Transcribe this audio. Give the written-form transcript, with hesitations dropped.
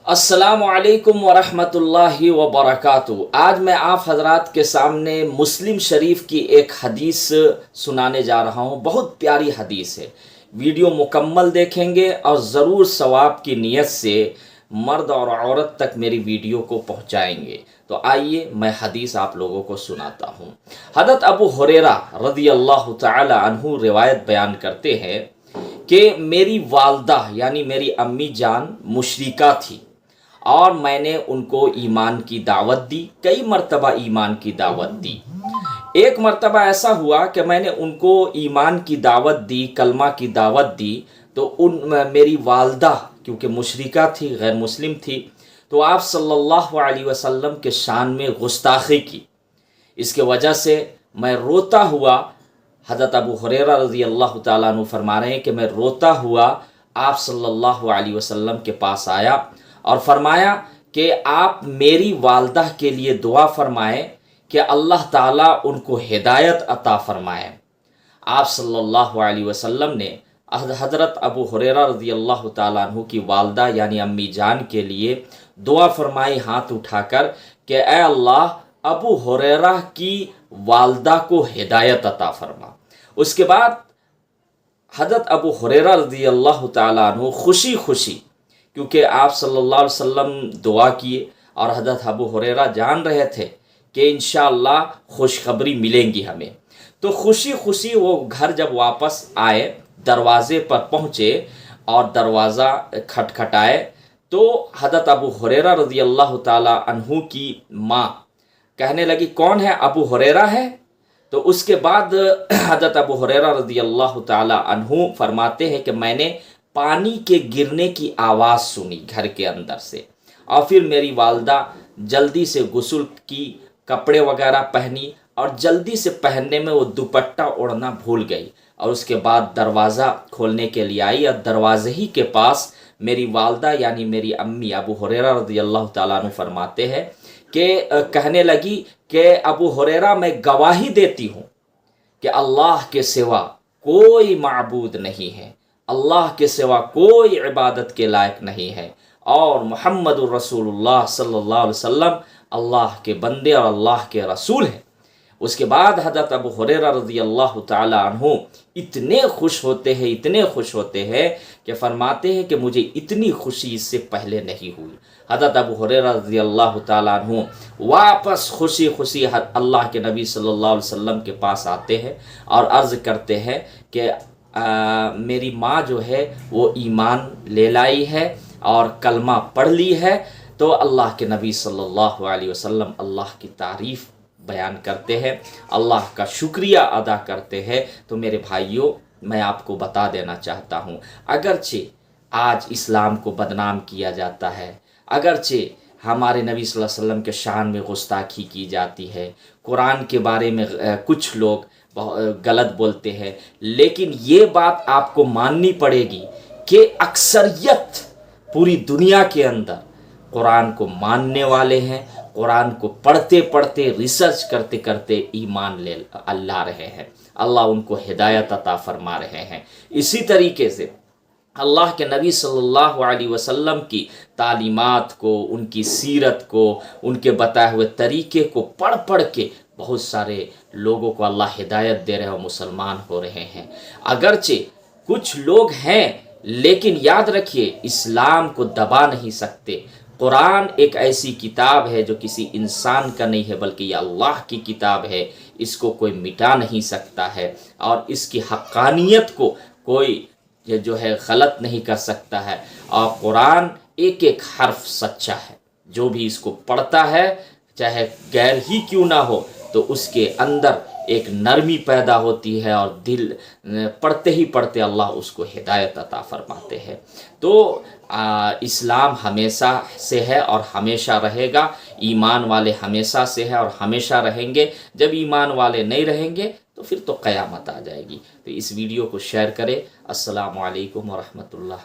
السلام علیکم ورحمۃ اللہ وبرکاتہ۔ آج میں آپ حضرات کے سامنے مسلم شریف کی ایک حدیث سنانے جا رہا ہوں۔ بہت پیاری حدیث ہے، ویڈیو مکمل دیکھیں گے اور ضرور ثواب کی نیت سے مرد اور عورت تک میری ویڈیو کو پہنچائیں گے۔ تو آئیے میں حدیث آپ لوگوں کو سناتا ہوں۔ حضرت ابو ہریرہ رضی اللہ تعالی عنہ روایت بیان کرتے ہیں کہ میری والدہ یعنی میری امی جان مشرکہ تھی اور میں نے ان کو ایمان کی دعوت دی، کئی مرتبہ ایمان کی دعوت دی۔ ایک مرتبہ ایسا ہوا کہ میں نے ان کو ایمان کی دعوت دی، کلمہ کی دعوت دی، تو میری والدہ کیونکہ مشرکہ تھی، غیر مسلم تھی، تو آپ صلی اللہ علیہ وسلم کے شان میں گستاخی کی۔ اس کے وجہ سے میں روتا ہوا، حضرت ابو ہریرہ رضی اللہ تعالیٰ عنہ فرما رہے ہیں کہ میں روتا ہوا آپ صلی اللہ علیہ وسلم کے پاس آیا اور فرمایا کہ آپ میری والدہ کے لیے دعا فرمائیں کہ اللہ تعالیٰ ان کو ہدایت عطا فرمائے۔ آپ صلی اللہ علیہ وسلم نے حضرت ابو ہریرہ رضی اللہ تعالیٰ عنہ کی والدہ یعنی امی جان کے لیے دعا فرمائی ہاتھ اٹھا کر کہ اے اللہ ابو ہریرہ کی والدہ کو ہدایت عطا فرما۔ اس کے بعد حضرت ابو ہریرہ رضی اللہ تعالیٰ عنہ خوشی خوشی، کیونکہ آپ صلی اللہ علیہ وسلم دعا کیے اور حضرت ابو ہریرہ جان رہے تھے کہ انشاءاللہ خوشخبری ملیں گی ہمیں، تو خوشی خوشی وہ گھر جب واپس آئے، دروازے پر پہنچے اور دروازہ کھٹکھٹائے تو حضرت ابو ہریرہ رضی اللہ تعالی عنہ کی ماں کہنے لگی کون ہے؟ ابو ہریرہ ہے؟ تو اس کے بعد حضرت ابو ہریرہ رضی اللہ تعالی عنہ فرماتے ہیں کہ میں نے پانی کے گرنے کی آواز سنی گھر کے اندر سے، اور پھر میری والدہ جلدی سے غسل کی، کپڑے وغیرہ پہنی، اور جلدی سے پہننے میں وہ دوپٹہ اوڑھنا بھول گئی، اور اس کے بعد دروازہ کھولنے کے لیے آئی اور دروازے ہی کے پاس میری والدہ یعنی میری امی ابو ہریرہ رضی اللہ تعالیٰ عنہ فرماتے ہیں کہ کہنے لگی کہ ابو ہریرہ میں گواہی دیتی ہوں کہ اللہ کے سوا کوئی معبود نہیں ہے، اللہ کے سوا کوئی عبادت کے لائق نہیں ہے، اور محمد الرسول اللہ صلی اللہ علیہ وسلم اللہ کے بندے اور اللہ کے رسول ہیں۔ اس کے بعد حضرت ابو ہریرہ رضی اللہ تعالی عنہ اتنے خوش ہوتے ہیں کہ فرماتے ہیں کہ مجھے اتنی خوشی اس سے پہلے نہیں ہوئی۔ حضرت ابو ہریرہ رضی اللہ تعالی عنہ واپس خوشی خوشی اللہ کے نبی صلی اللہ علیہ وسلم کے پاس آتے ہیں اور عرض کرتے ہیں کہ میری ماں جو ہے وہ ایمان لے لائی ہے اور کلمہ پڑھ لی ہے۔ تو اللہ کے نبی صلی اللہ علیہ وسلم اللہ کی تعریف بیان کرتے ہیں، اللہ کا شکریہ ادا کرتے ہیں۔ تو میرے بھائیوں، میں آپ کو بتا دینا چاہتا ہوں، اگرچہ آج اسلام کو بدنام کیا جاتا ہے، اگرچہ ہمارے نبی صلی اللہ علیہ وسلم کے شان میں گستاخی کی جاتی ہے، قرآن کے بارے میں کچھ لوگ غلط بولتے ہیں، لیکن یہ بات آپ کو ماننی پڑے گی کہ اکثریت پوری دنیا کے اندر قرآن کو ماننے والے ہیں، قرآن کو پڑھتے پڑھتے ریسرچ کرتے کرتے ایمان لا رہے ہیں، اللہ ان کو ہدایت عطا فرما رہے ہیں۔ اسی طریقے سے اللہ کے نبی صلی اللہ علیہ وسلم کی تعلیمات کو، ان کی سیرت کو، ان کے بتائے ہوئے طریقے کو پڑھ پڑھ کے بہت سارے لوگوں کو اللہ ہدایت دے رہے ہیں، مسلمان ہو رہے ہیں۔ اگرچہ کچھ لوگ ہیں، لیکن یاد رکھیے اسلام کو دبا نہیں سکتے۔ قرآن ایک ایسی کتاب ہے جو کسی انسان کا نہیں ہے بلکہ یہ اللہ کی کتاب ہے، اس کو کوئی مٹا نہیں سکتا ہے، اور اس کی حقانیت کو کوئی جو ہے غلط نہیں کر سکتا ہے، اور قرآن ایک ایک حرف سچا ہے۔ جو بھی اس کو پڑھتا ہے چاہے غیر ہی کیوں نہ ہو تو اس کے اندر ایک نرمی پیدا ہوتی ہے، اور دل پڑھتے ہی پڑھتے اللہ اس کو ہدایت عطا فرماتے ہیں۔ تو اسلام ہمیشہ سے ہے اور ہمیشہ رہے گا، ایمان والے ہمیشہ سے ہے اور ہمیشہ رہیں گے۔ جب ایمان والے نہیں رہیں گے تو پھر تو قیامت آ جائے گی۔ تو اس ویڈیو کو شیئر کریں۔ السلام علیکم ورحمۃ اللہ۔